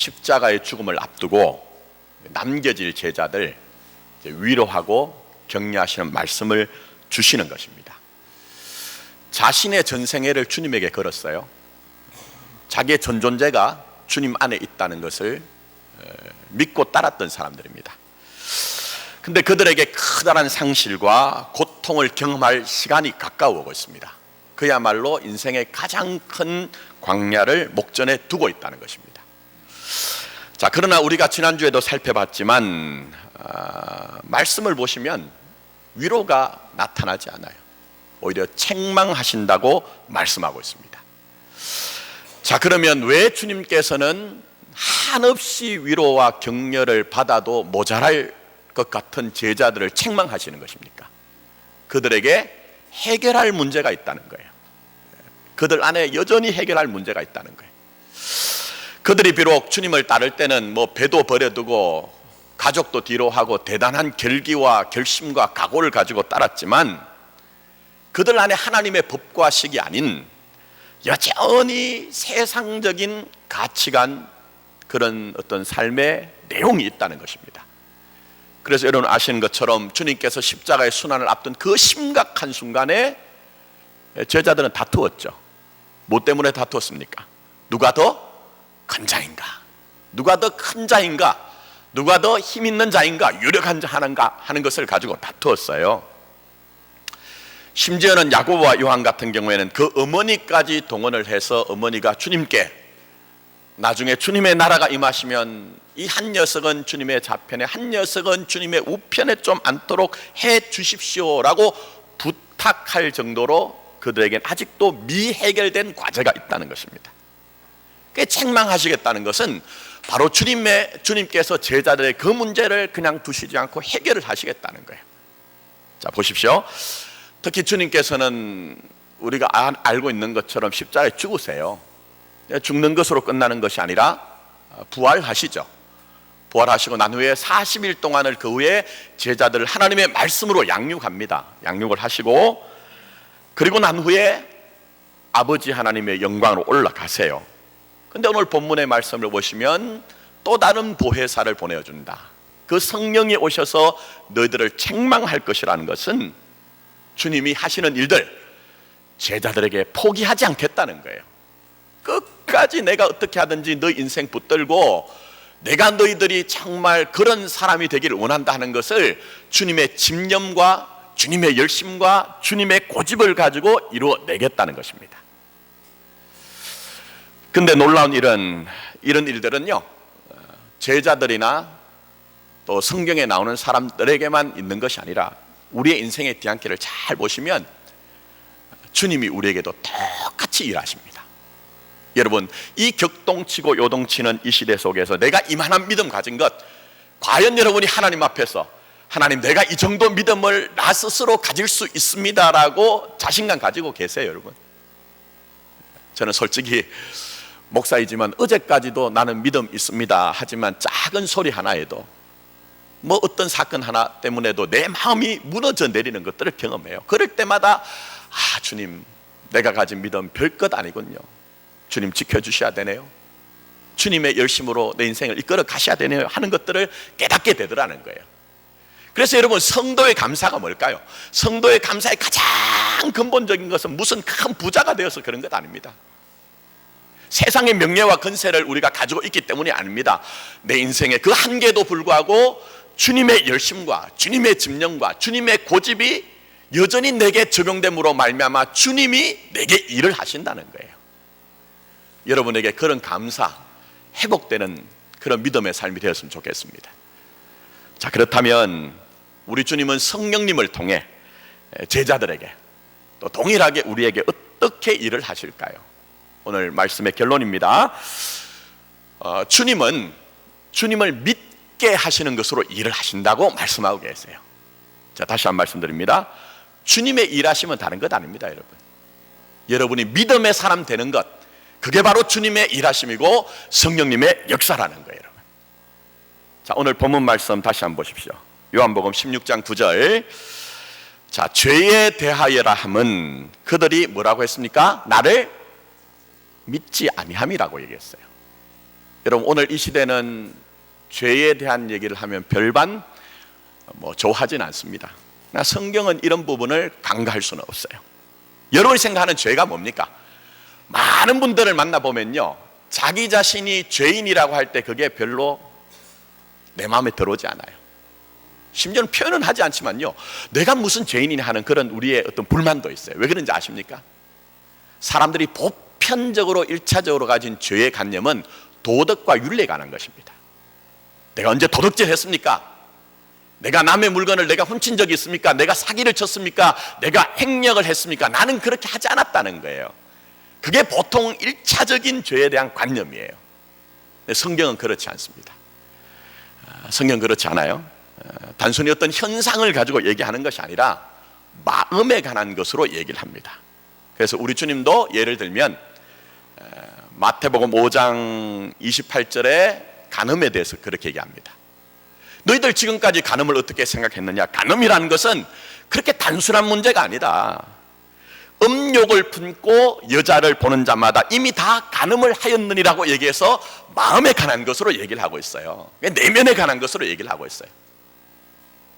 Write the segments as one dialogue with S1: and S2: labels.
S1: 십자가의 죽음을 앞두고 남겨질 제자들 위로하고 격려하시는 말씀을 주시는 것입니다. 자신의 전생애를 주님에게 걸었어요. 자기의 전 존재가 주님 안에 있다는 것을 믿고 따랐던 사람들입니다. 근데 그들에게 커다란 상실과 고통을 경험할 시간이 가까워 오고 있습니다. 그야말로 인생의 가장 큰 광야를 목전에 두고 있다는 것입니다. 자, 그러나 우리가 지난주에도 살펴봤지만 말씀을 보시면 위로가 나타나지 않아요. 오히려 책망하신다고 말씀하고 있습니다. 자, 그러면 왜 주님께서는 한없이 위로와 격려를 받아도 모자랄 것 같은 제자들을 책망하시는 것입니까? 그들에게 해결할 문제가 있다는 거예요. 그들 안에 여전히 해결할 문제가 있다는 거예요. 그들이 비록 주님을 따를 때는 배도 버려두고 가족도 뒤로 하고 대단한 결기와 결심과 각오를 가지고 따랐지만 그들 안에 하나님의 법과 식이 아닌 여전히 세상적인 가치관, 그런 어떤 삶의 내용이 있다는 것입니다. 그래서 여러분 아시는 것처럼 주님께서 십자가의 순환을 앞둔 그 심각한 순간에 제자들은 다투었죠. 뭐 때문에 다투었습니까? 누가 더 큰 자인가? 누가 더 큰 자인가? 누가 더 힘 있는 자인가? 유력한 자인가? 하는 것을 가지고 다투었어요. 심지어는 야고보와 요한 같은 경우에는 그 어머니까지 동원을 해서 어머니가 주님께 나중에 주님의 나라가 임하시면 이 한 녀석은 주님의 좌편에 한 녀석은 주님의 우편에 좀 앉도록 해 주십시오라고 부탁할 정도로 그들에겐 아직도 미해결된 과제가 있다는 것입니다. 책망하시겠다는 것은 바로 주님께서 제자들의 그 문제를 그냥 두시지 않고 해결을 하시겠다는 거예요. 자, 보십시오. 특히 주님께서는 우리가 알고 있는 것처럼 십자가에 죽으세요. 죽는 것으로 끝나는 것이 아니라 부활하시죠. 부활하시고 난 후에 40일 동안을 그 후에 제자들을 하나님의 말씀으로 양육합니다. 양육을 하시고 그리고 난 후에 아버지 하나님의 영광으로 올라가세요. 근데 오늘 본문의 말씀을 보시면 또 다른 보혜사를 보내준다. 그 성령이 오셔서 너희들을 책망할 것이라는 것은 주님이 하시는 일들 제자들에게 포기하지 않겠다는 거예요. 끝까지 내가 어떻게 하든지 너희 인생 붙들고 내가 너희들이 정말 그런 사람이 되기를 원한다 하는 것을 주님의 집념과 주님의 열심과 주님의 고집을 가지고 이루어내겠다는 것입니다. 근데 놀라운 이런 일들은요, 제자들이나 또 성경에 나오는 사람들에게만 있는 것이 아니라 우리의 인생의 뒤안길을 잘 보시면 주님이 우리에게도 똑같이 일하십니다. 여러분, 이 격동치고 요동치는 이 시대 속에서 내가 이만한 믿음 가진 것, 과연 여러분이 하나님 앞에서 하나님 내가 이 정도 믿음을 나 스스로 가질 수 있습니다라고 자신감 가지고 계세요, 여러분? 저는 솔직히 목사이지만 어제까지도 나는 믿음 있습니다 하지만 작은 소리 하나에도 어떤 사건 하나 때문에도 내 마음이 무너져 내리는 것들을 경험해요. 그럴 때마다 주님, 내가 가진 믿음 별것 아니군요. 주님 지켜주셔야 되네요. 주님의 열심으로 내 인생을 이끌어 가셔야 되네요 하는 것들을 깨닫게 되더라는 거예요. 그래서 여러분, 성도의 감사가 뭘까요? 성도의 감사의 가장 근본적인 것은 무슨 큰 부자가 되어서 그런 것 아닙니다. 세상의 명예와 권세를 우리가 가지고 있기 때문이 아닙니다. 내 인생의 그 한계에도 불구하고 주님의 열심과 주님의 집념과 주님의 고집이 여전히 내게 적용됨으로 말미암아 주님이 내게 일을 하신다는 거예요. 여러분에게 그런 감사, 회복되는 그런 믿음의 삶이 되었으면 좋겠습니다. 자, 그렇다면 우리 주님은 성령님을 통해 제자들에게 또 동일하게 우리에게 어떻게 일을 하실까요? 오늘 말씀의 결론입니다. 주님을 믿게 하시는 것으로 일을 하신다고 말씀하고 계세요. 자, 다시 한 번 말씀드립니다. 주님의 일하심은 다른 것 아닙니다, 여러분. 여러분이 믿음의 사람 되는 것, 그게 바로 주님의 일하심이고 성령님의 역사라는 거예요, 여러분. 자, 오늘 본문 말씀 다시 한번 보십시오. 요한복음 16장 9절. 자, 죄에 대하여라 함은 그들이 뭐라고 했습니까? 나를 믿지 아니함이라고 얘기했어요. 여러분, 오늘 이 시대는 죄에 대한 얘기를 하면 별반 좋아하진 않습니다. 그러나 성경은 이런 부분을 간과할 수는 없어요. 여러분이 생각하는 죄가 뭡니까? 많은 분들을 만나보면요, 자기 자신이 죄인이라고 할 때 그게 별로 내 마음에 들어오지 않아요. 심지어는 표현은 하지 않지만요, 내가 무슨 죄인이냐 하는 그런 우리의 어떤 불만도 있어요. 왜 그런지 아십니까? 사람들이 보편적으로 1차적으로 가진 죄의 관념은 도덕과 윤리에 관한 것입니다. 내가 언제 도덕질 했습니까? 내가 남의 물건을 내가 훔친 적이 있습니까? 내가 사기를 쳤습니까? 내가 행력을 했습니까? 나는 그렇게 하지 않았다는 거예요. 그게 보통 1차적인 죄에 대한 관념이에요. 근데 성경은 그렇지 않습니다. 성경은 그렇지 않아요. 단순히 어떤 현상을 가지고 얘기하는 것이 아니라 마음에 관한 것으로 얘기를 합니다. 그래서 우리 주님도 예를 들면 마태복음 5장 28절에 간음에 대해서 그렇게 얘기합니다. 너희들 지금까지 간음을 어떻게 생각했느냐? 간음이라는 것은 그렇게 단순한 문제가 아니다. 음욕을 품고 여자를 보는 자마다 이미 다 간음을 하였느니라고 얘기해서 마음에 관한 것으로 얘기를 하고 있어요. 내면에 관한 것으로 얘기를 하고 있어요.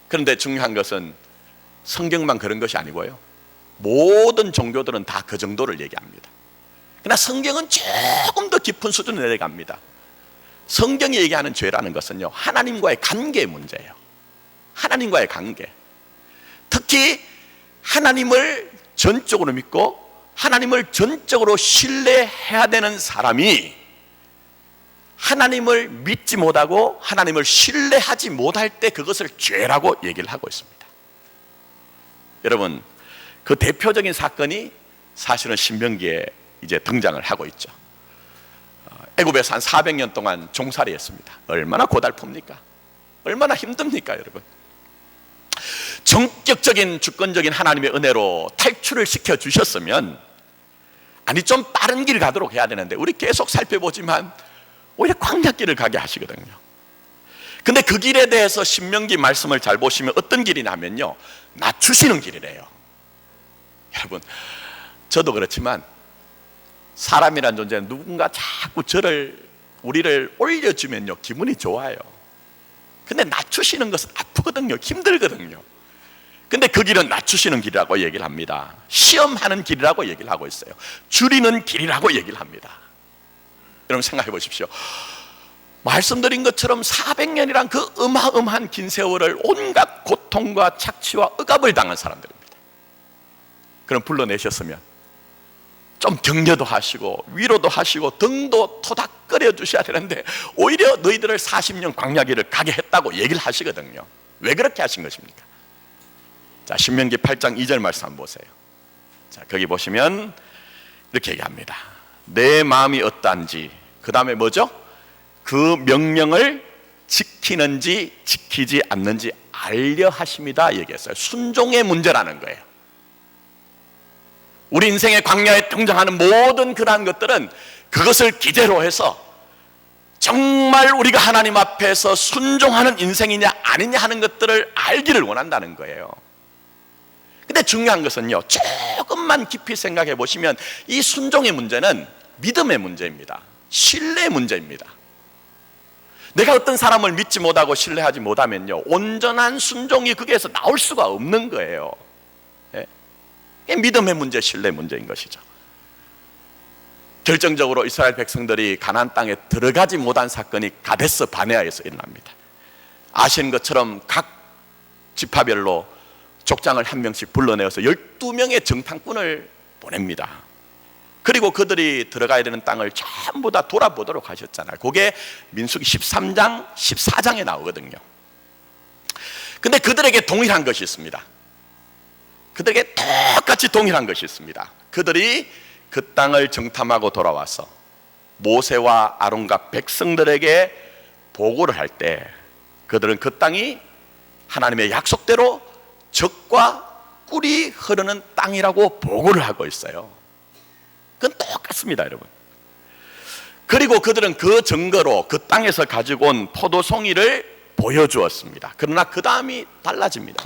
S1: 그런데 중요한 것은 성경만 그런 것이 아니고요, 모든 종교들은 다 그 정도를 얘기합니다. 그러나 성경은 조금 더 깊은 수준으로 내려갑니다. 성경이 얘기하는 죄라는 것은요, 하나님과의 관계의 문제예요. 하나님과의 관계. 특히 하나님을 전적으로 믿고 하나님을 전적으로 신뢰해야 되는 사람이 하나님을 믿지 못하고 하나님을 신뢰하지 못할 때 그것을 죄라고 얘기를 하고 있습니다. 여러분, 그 대표적인 사건이 사실은 신명기에 이제 등장을 하고 있죠. 애굽에서 한 400년 동안 종살이 했습니다. 얼마나 고달픕니까? 얼마나 힘듭니까, 여러분? 전격적인 주권적인 하나님의 은혜로 탈출을 시켜주셨으면, 아니 좀 빠른 길 가도록 해야 되는데 우리 계속 살펴보지만 오히려 광야길을 가게 하시거든요. 근데 그 길에 대해서 신명기 말씀을 잘 보시면 어떤 길이냐면요, 낮추시는 길이래요. 여러분, 저도 그렇지만 사람이란 존재는 누군가 자꾸 우리를 올려주면요 기분이 좋아요. 근데 낮추시는 것은 아프거든요. 힘들거든요. 근데 그 길은 낮추시는 길이라고 얘기를 합니다. 시험하는 길이라고 얘기를 하고 있어요. 줄이는 길이라고 얘기를 합니다. 여러분 생각해 보십시오. 말씀드린 것처럼 400년이란 그 어마어마한 긴 세월을 온갖 고통과 착취와 억압을 당한 사람들입니다. 그럼 불러내셨으면 좀 격려도 하시고 위로도 하시고 등도 토닥거려 주셔야 되는데 오히려 너희들을 40년 광야길을 가게 했다고 얘기를 하시거든요. 왜 그렇게 하신 것입니까? 자, 신명기 8장 2절 말씀 한번 보세요. 자, 거기 보시면 이렇게 얘기합니다. 내 마음이 어떠한지, 그 다음에 뭐죠? 그 명령을 지키는지 지키지 않는지 알려 하심이다 얘기했어요. 순종의 문제라는 거예요. 우리 인생의 광야에 등장하는 모든 그러한 것들은 그것을 기재로 해서 정말 우리가 하나님 앞에서 순종하는 인생이냐 아니냐 하는 것들을 알기를 원한다는 거예요. 근데 중요한 것은요, 조금만 깊이 생각해 보시면 이 순종의 문제는 믿음의 문제입니다. 신뢰의 문제입니다. 내가 어떤 사람을 믿지 못하고 신뢰하지 못하면요, 온전한 순종이 거기에서 나올 수가 없는 거예요. 믿음의 문제, 신뢰의 문제인 것이죠. 결정적으로 이스라엘 백성들이 가나안 땅에 들어가지 못한 사건이 가데스 바네아에서 일어납니다. 아시는 것처럼 각 지파별로 족장을 한 명씩 불러내어서 12명의 정탐꾼을 보냅니다. 그리고 그들이 들어가야 되는 땅을 전부 다 돌아보도록 하셨잖아요. 그게 민수기 13장, 14장에 나오거든요. 근데 그들에게 동일한 것이 있습니다. 그들에게 똑같이 동일한 것이 있습니다. 그들이 그 땅을 정탐하고 돌아와서 모세와 아론과 백성들에게 보고를 할 때 그들은 그 땅이 하나님의 약속대로 젖과 꿀이 흐르는 땅이라고 보고를 하고 있어요. 그건 똑같습니다, 여러분. 그리고 그들은 그 증거로 그 땅에서 가지고 온 포도송이를 보여주었습니다. 그러나 그 다음이 달라집니다.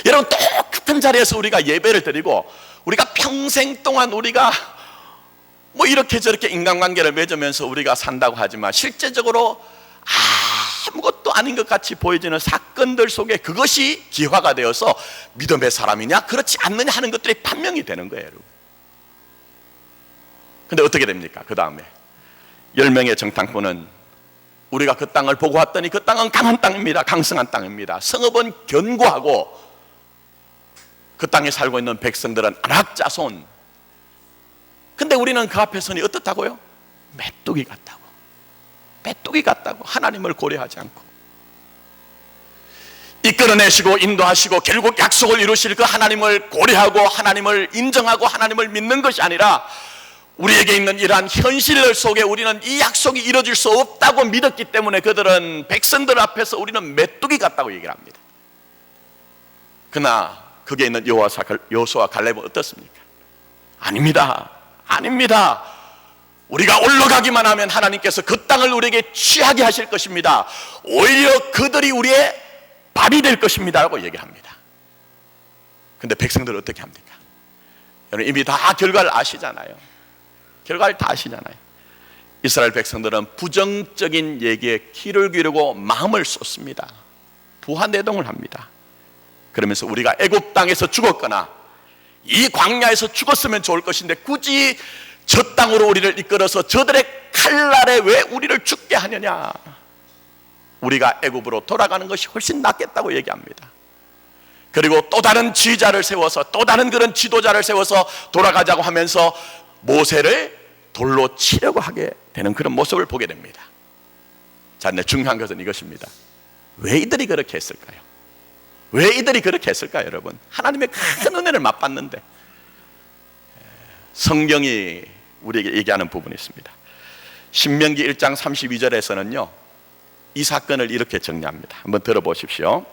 S1: 여러분, 똑같은 자리에서 우리가 예배를 드리고 우리가 평생 동안 우리가 뭐 이렇게 저렇게 인간관계를 맺으면서 우리가 산다고 하지만 실제적으로 아무것도 아닌 것 같이 보여지는 사건들 속에 그것이 기화가 되어서 믿음의 사람이냐 그렇지 않느냐 하는 것들이 판명이 되는 거예요, 여러분. 근데 어떻게 됩니까? 그 다음에 10명의 정탐꾼은 우리가 그 땅을 보고 왔더니 그 땅은 강한 땅입니다. 강성한 땅입니다. 성읍은 견고하고 그 땅에 살고 있는 백성들은 안악자손. 근데 우리는 그 앞에 서니 어떻다고요? 메뚜기 같다고. 메뚜기 같다고. 하나님을 고려하지 않고 이끌어내시고 인도하시고 결국 약속을 이루실 그 하나님을 고려하고 하나님을 인정하고 하나님을 믿는 것이 아니라 우리에게 있는 이러한 현실 속에 우리는 이 약속이 이루어질 수 없다고 믿었기 때문에 그들은 백성들 앞에서 우리는 메뚜기 같다고 얘기를 합니다. 그러나 거기에 있는 여호수아와 갈렙은 어떻습니까? 아닙니다. 아닙니다. 우리가 올라가기만 하면 하나님께서 그 땅을 우리에게 취하게 하실 것입니다. 오히려 그들이 우리의 밥이 될 것입니다 라고 얘기합니다. 근데 백성들은 어떻게 합니까? 여러분 이미 다 결과를 아시잖아요. 결과를 다 아시잖아요. 이스라엘 백성들은 부정적인 얘기에 귀를 기울이고 마음을 쏟습니다. 부하내동을 합니다. 그러면서 우리가 애굽 땅에서 죽었거나 이 광야에서 죽었으면 좋을 것인데 굳이 저 땅으로 우리를 이끌어서 저들의 칼날에 왜 우리를 죽게 하느냐, 우리가 애굽으로 돌아가는 것이 훨씬 낫겠다고 얘기합니다. 그리고 또 다른 지휘자를 세워서 또 다른 그런 지도자를 세워서 돌아가자고 하면서 모세를 돌로 치려고 하게 되는 그런 모습을 보게 됩니다. 자, 근데 중요한 것은 이것입니다. 왜 이들이 그렇게 했을까요? 왜 이들이 그렇게 했을까요, 여러분? 하나님의 큰 은혜를 맛봤는데. 성경이 우리에게 얘기하는 부분이 있습니다. 신명기 1장 32절에서는요 이 사건을 이렇게 정리합니다. 한번 들어보십시오.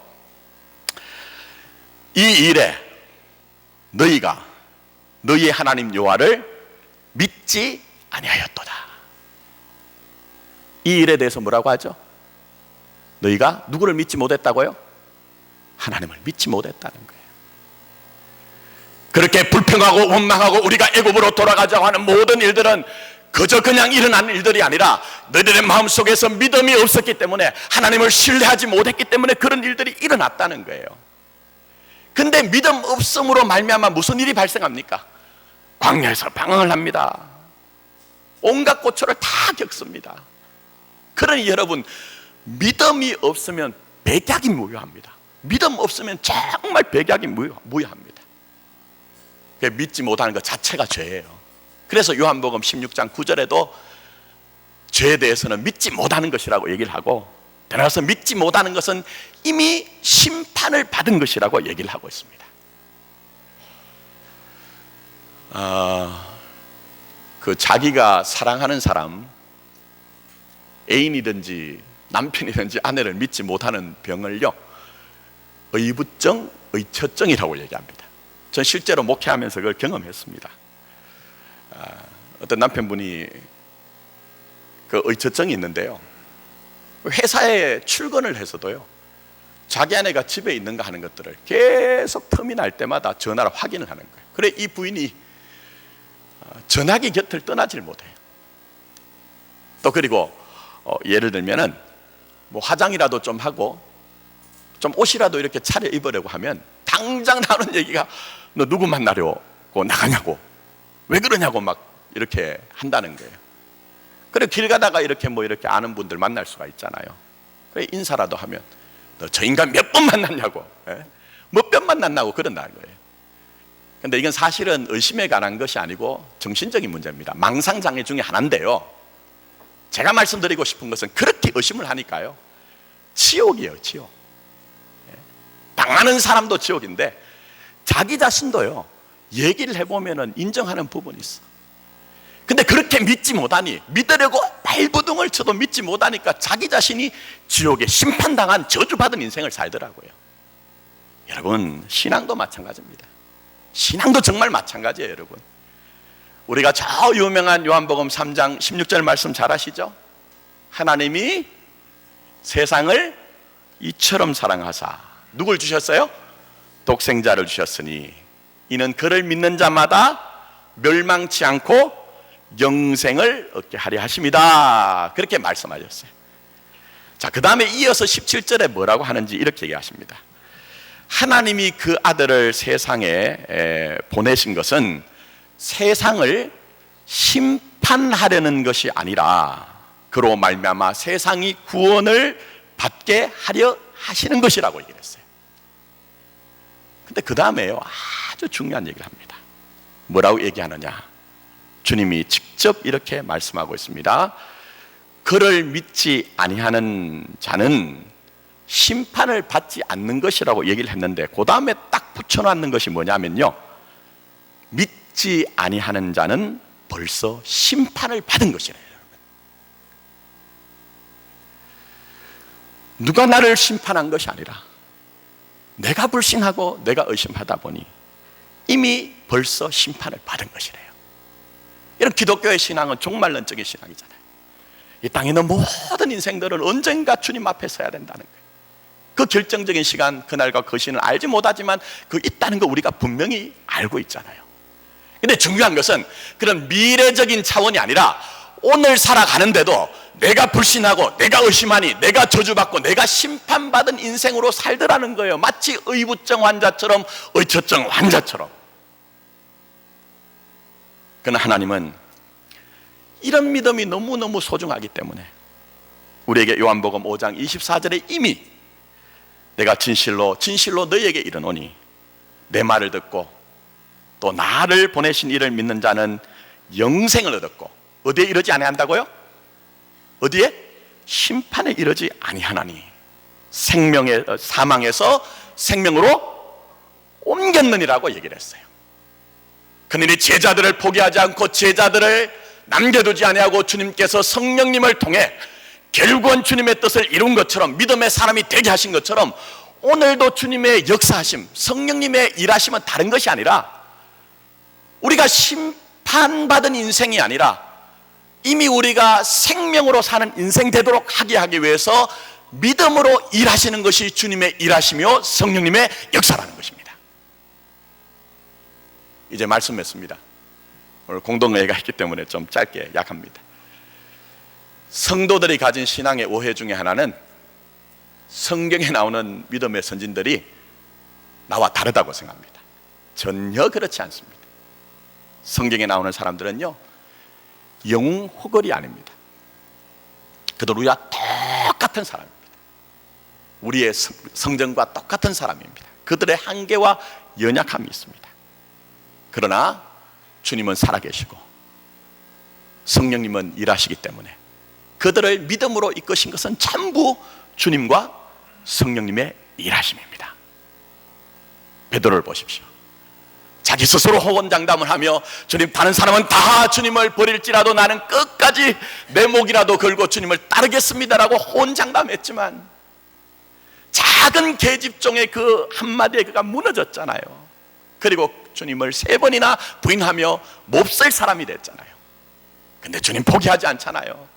S1: 이 일에 너희가 너희의 하나님 여호와를 믿지 아니하였도다. 이 일에 대해서 뭐라고 하죠? 너희가 누구를 믿지 못했다고요? 하나님을 믿지 못했다는 거예요. 그렇게 불평하고 원망하고 우리가 애굽으로 돌아가자고 하는 모든 일들은 그저 그냥 일어난 일들이 아니라 너희들의 마음속에서 믿음이 없었기 때문에 하나님을 신뢰하지 못했기 때문에 그런 일들이 일어났다는 거예요. 근데 믿음 없음으로 말미암아 무슨 일이 발생합니까? 광야에서 방황을 합니다. 온갖 고초를 다 겪습니다. 그러니 여러분 믿음이 없으면 백약이 무효합니다. 믿음 없으면 정말 백약이 무효합니다. 믿지 못하는 것 자체가 죄예요. 그래서 요한복음 16장 9절에도 죄에 대해서는 믿지 못하는 것이라고 얘기를 하고, 따라서 믿지 못하는 것은 이미 심판을 받은 것이라고 얘기를 하고 있습니다. 그 자기가 사랑하는 사람, 애인이든지 남편이든지 아내를 믿지 못하는 병을요 의부증, 의처증이라고 얘기합니다. 전 실제로 목회하면서 그걸 경험했습니다. 어떤 남편분이 그 의처증이 있는데요, 회사에 출근을 해서도요 자기 아내가 집에 있는가 하는 것들을 계속 틈이 날 때마다 전화로 확인을 하는 거예요. 그래 이 부인이 전화기 곁을 떠나질 못해요. 또 그리고 예를 들면은 뭐 화장이라도 좀 하고 좀 옷이라도 이렇게 차려 입으려고 하면 당장 나오는 얘기가 너 누구 만나려고 나가냐고, 왜 그러냐고 막 이렇게 한다는 거예요. 그래 길 가다가 이렇게 뭐 이렇게 아는 분들 만날 수가 있잖아요. 그래 인사라도 하면 너 저 인간 몇 번 만났냐고, 몇 번 만났냐고 그런다는 거예요. 근데 이건 사실은 의심에 관한 것이 아니고 정신적인 문제입니다. 망상장애 중에 하나인데요, 제가 말씀드리고 싶은 것은 그렇게 의심을 하니까요 지옥이에요, 지옥. 당하는 사람도 지옥인데 자기 자신도요 얘기를 해보면 인정하는 부분이 있어. 근데 그렇게 믿지 못하니, 믿으려고 발버둥을 쳐도 믿지 못하니까 자기 자신이 지옥에 심판당한 저주받은 인생을 살더라고요. 여러분 신앙도 마찬가지입니다. 신앙도 정말 마찬가지예요. 여러분 우리가 저 유명한 요한복음 3장 16절 말씀 잘 아시죠? 하나님이 세상을 이처럼 사랑하사 누굴 주셨어요? 독생자를 주셨으니 이는 그를 믿는 자마다 멸망치 않고 영생을 얻게 하려 하십니다. 그렇게 말씀하셨어요. 자, 그 다음에 이어서 17절에 뭐라고 하는지 이렇게 얘기하십니다. 하나님이 그 아들을 세상에 보내신 것은 세상을 심판하려는 것이 아니라 그로 말미암아 세상이 구원을 받게 하려 하시는 것이라고 얘기를 했어요. 근데 그 다음에요, 아주 중요한 얘기를 합니다. 뭐라고 얘기하느냐? 주님이 직접 이렇게 말씀하고 있습니다. 그를 믿지 아니하는 자는 심판을 받지 않는 것이라고 얘기를 했는데, 그 다음에 딱 붙여놨는 것이 뭐냐면요, 믿지 아니하는 자는 벌써 심판을 받은 것이래요. 누가 나를 심판한 것이 아니라 내가 불신하고 내가 의심하다 보니 이미 벌써 심판을 받은 것이래요. 이런 기독교의 신앙은 종말론적인 신앙이잖아요. 이 땅에 있는 모든 인생들은 언젠가 주님 앞에 서야 된다는 거예요. 그 결정적인 시간, 그날과 그 시는 알지 못하지만 그 있다는 거 우리가 분명히 알고 있잖아요. 근데 중요한 것은 그런 미래적인 차원이 아니라 오늘 살아가는데도 내가 불신하고 내가 의심하니 내가 저주받고 내가 심판받은 인생으로 살더라는 거예요. 마치 의부증 환자처럼, 의처증 환자처럼. 그러나 하나님은 이런 믿음이 너무너무 소중하기 때문에 우리에게 요한복음 5장 24절에 이미 내가 진실로 너희에게 이르노니 내 말을 듣고 또 나를 보내신 이를 믿는 자는 영생을 얻었고, 어디에 이르지 아니한다고요? 어디에? 심판에 이르지 아니하나니 사망에서 생명으로 옮겼느니라고 얘기를 했어요. 그들이 제자들을 포기하지 않고 제자들을 남겨두지 아니하고 주님께서 성령님을 통해 결국은 주님의 뜻을 이룬 것처럼, 믿음의 사람이 되게 하신 것처럼 오늘도 주님의 역사하심, 성령님의 일하심은 다른 것이 아니라 우리가 심판받은 인생이 아니라 이미 우리가 생명으로 사는 인생 되도록 하기 위해서 믿음으로 일하시는 것이 주님의 일하시며 성령님의 역사라는 것입니다. 이제 말씀했습니다. 오늘 공동회의가 있기 때문에 좀 짧게 약합니다. 성도들이 가진 신앙의 오해 중에 하나는 성경에 나오는 믿음의 선진들이 나와 다르다고 생각합니다. 전혀 그렇지 않습니다. 성경에 나오는 사람들은요, 영웅 호걸이 아닙니다. 그들 우리와 똑같은 사람입니다. 우리의 성전과 똑같은 사람입니다. 그들의 한계와 연약함이 있습니다. 그러나 주님은 살아계시고 성령님은 일하시기 때문에 그들을 믿음으로 이끄신 것은 전부 주님과 성령님의 일하심입니다. 베드로를 보십시오. 자기 스스로 호언장담을 하며 주님, 다른 사람은 다 주님을 버릴지라도 나는 끝까지 내 목이라도 걸고 주님을 따르겠습니다라고 호언장담했지만 작은 계집종의 그 한마디에 그가 무너졌잖아요. 그리고 주님을 3번이나 부인하며 몹쓸 사람이 됐잖아요. 근데 주님 포기하지 않잖아요.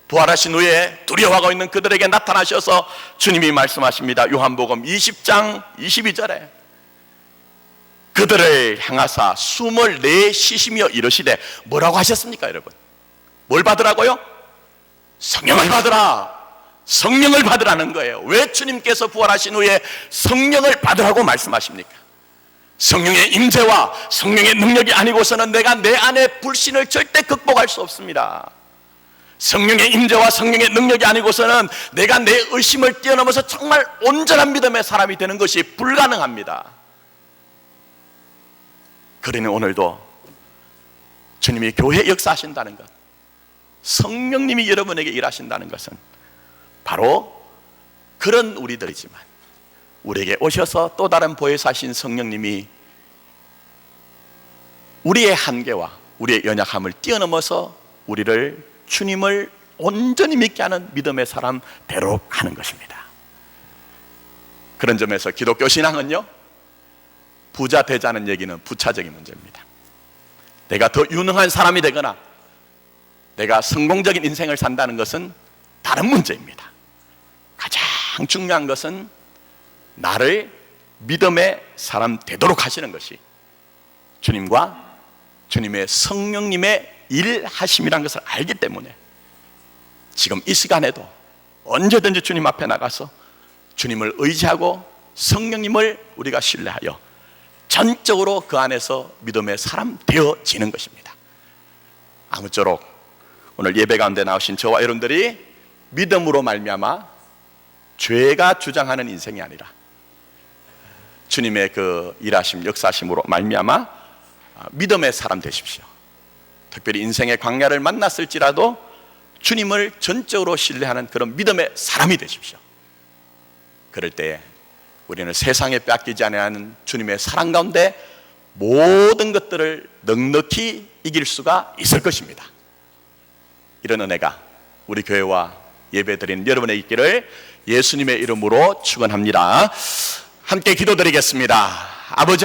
S1: 부활하신 후에 두려워하고 있는 그들에게 나타나셔서 주님이 말씀하십니다. 요한복음 20장 22절에 그들을 향하사 숨을 내쉬시며 이르시되, 뭐라고 하셨습니까 여러분? 뭘 받으라고요? 성령을 받으라. 성령을 받으라는 거예요. 왜 주님께서 부활하신 후에 성령을 받으라고 말씀하십니까? 성령의 임재와 성령의 능력이 아니고서는 내가 내 안에 불신을 절대 극복할 수 없습니다. 성령의 임재와 성령의 능력이 아니고서는 내가 내 의심을 뛰어넘어서 정말 온전한 믿음의 사람이 되는 것이 불가능합니다. 그러니 오늘도 주님이 교회 역사하신다는 것, 성령님이 여러분에게 일하신다는 것은 바로 그런 우리들이지만 우리에게 오셔서 또 다른 보혜사신 성령님이 우리의 한계와 우리의 연약함을 뛰어넘어서 우리를 주님을 온전히 믿게 하는 믿음의 사람 되도록 하는 것입니다. 그런 점에서 기독교 신앙은요, 부자 되자는 얘기는 부차적인 문제입니다. 내가 더 유능한 사람이 되거나 내가 성공적인 인생을 산다는 것은 다른 문제입니다. 가장 중요한 것은 나를 믿음의 사람 되도록 하시는 것이 주님과 주님의 성령님의 일하심이란 것을 알기 때문에 지금 이 시간에도 언제든지 주님 앞에 나가서 주님을 의지하고 성령님을 우리가 신뢰하여 전적으로 그 안에서 믿음의 사람 되어지는 것입니다. 아무쪼록 오늘 예배 가운데 나오신 저와 여러분들이 믿음으로 말미암아 죄가 주장하는 인생이 아니라 주님의 그 일하심 역사심으로 말미암아 믿음의 사람 되십시오. 특별히 인생의 광야를 만났을지라도 주님을 전적으로 신뢰하는 그런 믿음의 사람이 되십시오. 그럴 때에 우리는 세상에 뺏기지 않는 주님의 사랑 가운데 모든 것들을 넉넉히 이길 수가 있을 것입니다. 이런 은혜가 우리 교회와 예배드리는 여러분의 있기를 예수님의 이름으로 축원합니다. 함께 기도드리겠습니다. 아버지